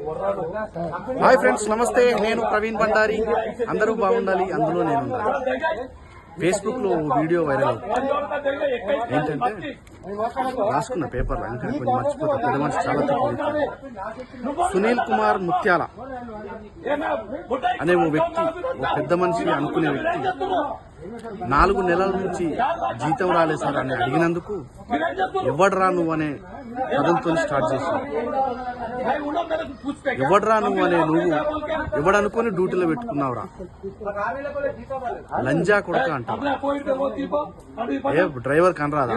Hi friends, నమస్తే. నేను ప్రవీణ్ బండారి. అందరూ బాగుండాలి, అందులో నేను ఉండాలి. ఫేస్బుక్ లో వీడియో వైరల్ అవుతుంది. ఏంటంటే రాసుకున్న పేపర్లో ఎందుకంటే కొంచెం మర్చిపోతా, పెద్ద మనిషి చాలా తక్కువ. సునీల్ కుమార్ ముత్యాల అనే ఓ వ్యక్తి, ఓ పెద్ద మనిషి అనుకునే వ్యక్తి 4 నెలల నుంచి జీతం రాలేదు సార్ అని అడిగినందుకు ఎవడ్రా నువ్వు అనే పదంతో స్టార్ట్ చేశాను. ఎవడ్రా నువ్వు అనే నువ్వు ఎవడనుకొని డ్యూటీలో పెట్టుకున్నావురా, లంజా కొడక అంట. ఏ డ్రైవర్ కనరాదా?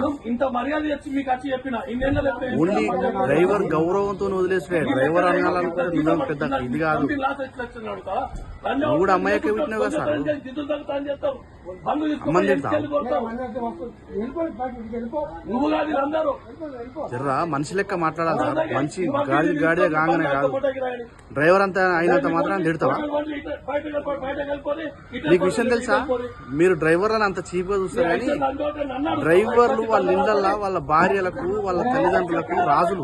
ఓన్లీ డ్రైవర్ గౌరవంతో వదిలేసే డ్రైవర్ అనాలనుకుంటే నువ్వు పెద్ద ఇది కాదు. నువ్వు కూడా అమ్మాయికే పెట్టినావు కదా సార్. అమ్మని జర్రా మనిషి లెక్క మాట్లాడాలి సార్. మంచి గాడిదే గాంగనే కాదు. డ్రైవర్ అంతా అయినంత మాత్రం తిడతావా? నీకు విషయం తెలుసా? మీరు డ్రైవర్లను అంత చీప్ గా చూస్తారు కానీ డ్రైవర్లు వాళ్ళ ఇళ్లల్లో వాళ్ళ భార్యలకు, వాళ్ళ తల్లిదండ్రులకు రాజులు.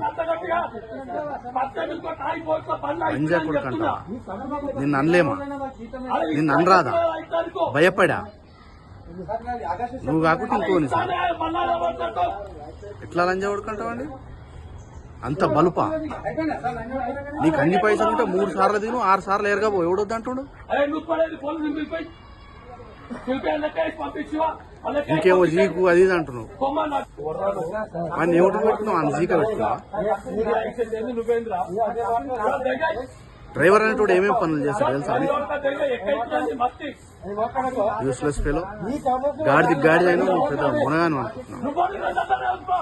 అంజా కొడుకంటావా? నిన్ను అనలేమా? నిన్ను అనరాదా? భయపడా? నువ్వు కాకుండా ఇంకోని సార్ ఎట్లా లంజా కొడుకుంటావండి? అంత బలుపా? నీకు అన్ని పైసలు ఉంటే 3 సార్లు తిను, 6 సార్లు ఎరగబో. ఎవడొద్దు అంటుండు? ఇంకేమో జీకు అది ఇది అంటున్నావు. మరి ఎవరు పెట్టుకున్నావు? అంత జీక పెట్టుకున్నావా? డ్రైవర్ అనేటోడు ఏమేమి పనులు చేస్తాడు తెలుసా? యూస్లెస్ ఫెలో, గాడిది అయినా నువ్వు పెద్ద మునగాను అనుకుంటున్నావు.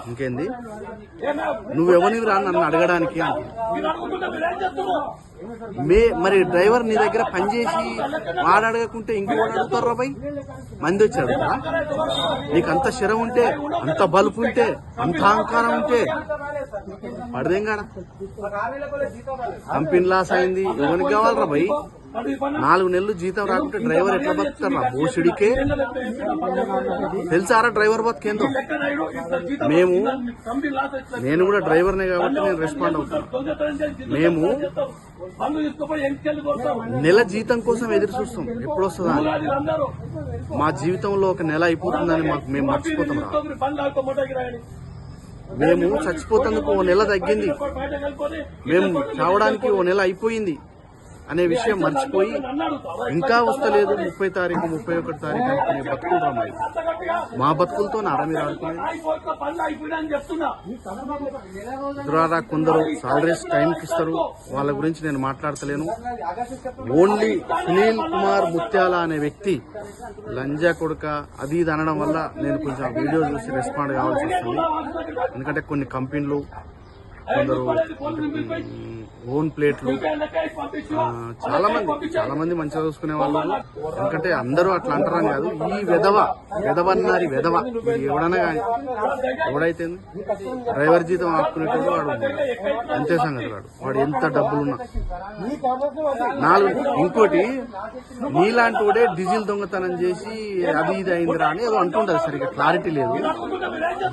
ఇంకేంది? నువ్వెవరిని రా నన్ను అడగడానికి మరి డ్రైవర్ నీ దగ్గర పనిచేసి వాడు అడగకుంటే ఇంకోటి అడుగుతారు రా భయ్. మంది వచ్చి అడుగుతారా? నీకు అంత శరం ఉంటే, అంత బలుపు ఉంటే, అంత అహంకారం ఉంటే పడదేం కాడ. కంపెనీ లాస్ అయింది, ఎవరికి కావాలరా భయ్? 4 నెలలు జీతం రాకుంటే డ్రైవర్ ఎట్లా బతుకుతారా? బోసుడికే తెలుసారా డ్రైవర్ బతుకేందో? నేను కూడా డ్రైవర్నే కాబట్టి నేను రెస్పాండ్ అవుతాను. మేము నెల జీతం కోసం ఎదురు చూస్తాం, ఎప్పుడు వస్తుందా? మా జీవితంలో ఒక నెల అయిపోతుందని మేము మర్చిపోతాం రా. మేము చచ్చిపోతందుకు 1 నెల తగ్గింది, మేము చావడానికి 1 నెల అయిపోయింది అనే విషయం మర్చిపోయి ఇంకా వస్తలేదు 30 తారీఖు 31 తారీఖు అనుకునే బతుకులు రామాయి. మా బతుకులతో మీరు ఆడుకునేది. కొందరు సాలరీస్ టైంకి ఇస్తారు, వాళ్ళ గురించి నేను మాట్లాడతలేను. ఓన్లీ సునీల్ కుమార్ ముత్యాల అనే వ్యక్తి లంజా కొడుక అది ఇది అనడం వల్ల నేను కొంచెం వీడియో చూసి రెస్పాండ్ కావాల్సి వస్తుంది. ఎందుకంటే కొన్ని కంపెనీలు, కొందరు ఓన్ ప్లేట్లు, చాలా మంది మంచిగా చూసుకునే వాళ్ళు. ఎందుకంటే అందరూ అట్లా అంటారని కాదు. ఈ వెధవన్నారి వెధవ ఎవడన్నా కానీ ఎవడైతే డ్రైవర్ జీతం ఆపుకునేటప్పుడు వాడు అంతే సంగతి. వాడు ఎంత డబ్బులున్నా 4 ఇంకోటి నీలాంటి వాడే డీజిల్ దొంగతనం చేసి అది ఇది అయిందిరా అని ఏదో అంటుంటది. సరిగ్గా క్లారిటీ లేదు.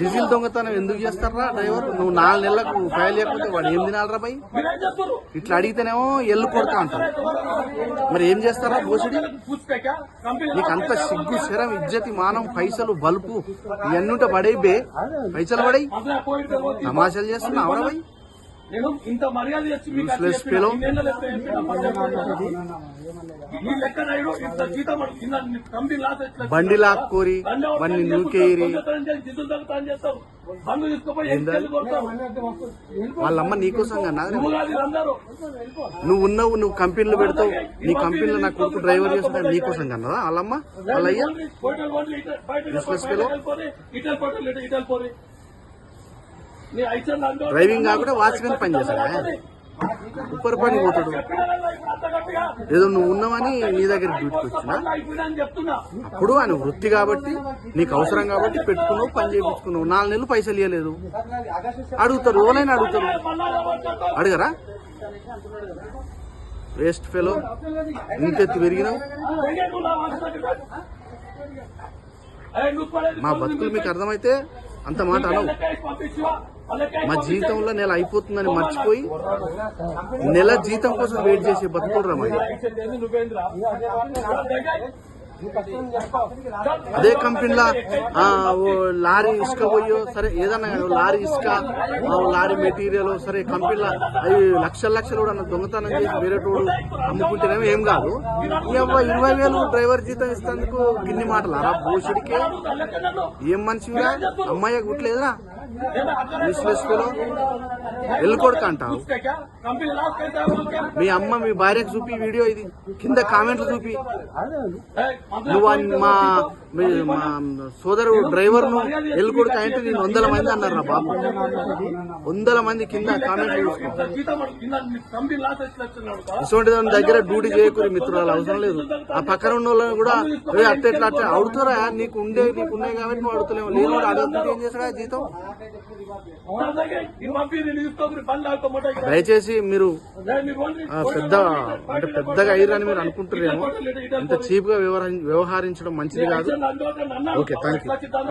డీజిల్ దొంగతనం ఎందుకు చేస్తారా డ్రైవర్? నువ్వు 4 నెలలకు ఫైల్ చేయకపోతే వాడు ఏం తినాలరా భయ్? ఇట్లా అడిగితేనేమో ఎల్లు కొడతా అంటారు. మరి ఏం చేస్తారా బోసుడి? నీకు అంత సిగ్గు, శరం, ఇజ్జతి, మానం, పైసలు, బల్పు ఇవన్నీ ఉంటే పడే బే. పైసలు పడై తమాషాలు చేస్తున్నా అవరా భయ్? Useless fellow. బండి లాక్కోరి, బండి నూకేరి, వాళ్ళమ్మ నీకోసం కన్నా. నువ్వు కంపెనీలో పెడతావు, నీ కంపెనీలో నా కొడుకు డ్రైవర్ చేస్తున్నా నీకోసం కన్నదా వాళ్ళమ్మ వాళ్ళయ్యా? Useless fellow. డ్రైవింగ్ కాకుండా వాచ్మెన్ పని చేస్తాడా? ఉప్పర్ పని పోతాడు. ఏదో నువ్వు ఉన్నావని నీ దగ్గర డ్యూటీకి వచ్చినా, అప్పుడు ఆయన వృత్తి కాబట్టి నీకు అవసరం కాబట్టి పెట్టుకున్నావు, పని చేయించుకున్నావు. 4 నెలలు పైసలు ఇవ్వలేదు. అడుగుతారు, ఎవరైనా అడుగుతారు. అడగరా? Waste fellow. ఇంకెత్తి పెరిగినావు. మా బతుకులు మీకు అర్థమైతే అంత మాట అనవు. మా జీతంలో నెల అయిపోతుందని మర్చిపోయి నెల జీతం కోసం వెయిట్ చేసే బతుకులు మరి. అదే కంపెనీలో లారీ ఇసుక పోయో సరే ఏదన్నా లారీ ఇసుక లారీ మెటీరియల్ సరే కంపెనీలో అవి లక్షలు కూడా దొంగతనం చేసి వేరేటోడు అమ్ముకుంటేనేమో ఏం కాదు. 20,000 డ్రైవర్ జీతం ఇస్తేందుకు గిన్ని మాటలు అరా బోషుడికే ఏం మనిషిగా అమ్మాయి గుట్లేదురా విశ్లేషలో ఎల్లుకొడుకు అంటావు. మీ అమ్మ మీ భార్యకు చూపి వీడియో ఇది కింద కామెంట్లు చూపి. నువ్వు మా సోదరు డ్రైవర్ ను ఎల్లుకొడుకు అంటే నేను 100 మంది అన్నారు నా బాబు. 100 మంది కింద కామెంట్లు చూసుకో. ఇటువంటి దాని దగ్గర డ్యూటీ చేయకూరి మిత్రులు అవసరం లేదు. ఆ పక్కన ఉన్న వాళ్ళని కూడా అట్లా అడుగుతారా నీకున్నాయి కాబట్టి నువ్వు అడుగుతలేవు. నేను అడుగుతుంటే ఏం చేస్తాడా జీతం. దయచేసి మీరు పెద్దగా అయ్యారని మీరు అనుకుంటారేమో. ఇంత చీప్ గా వ్యవహరించడం మంచిది కాదు. Okay, thank you.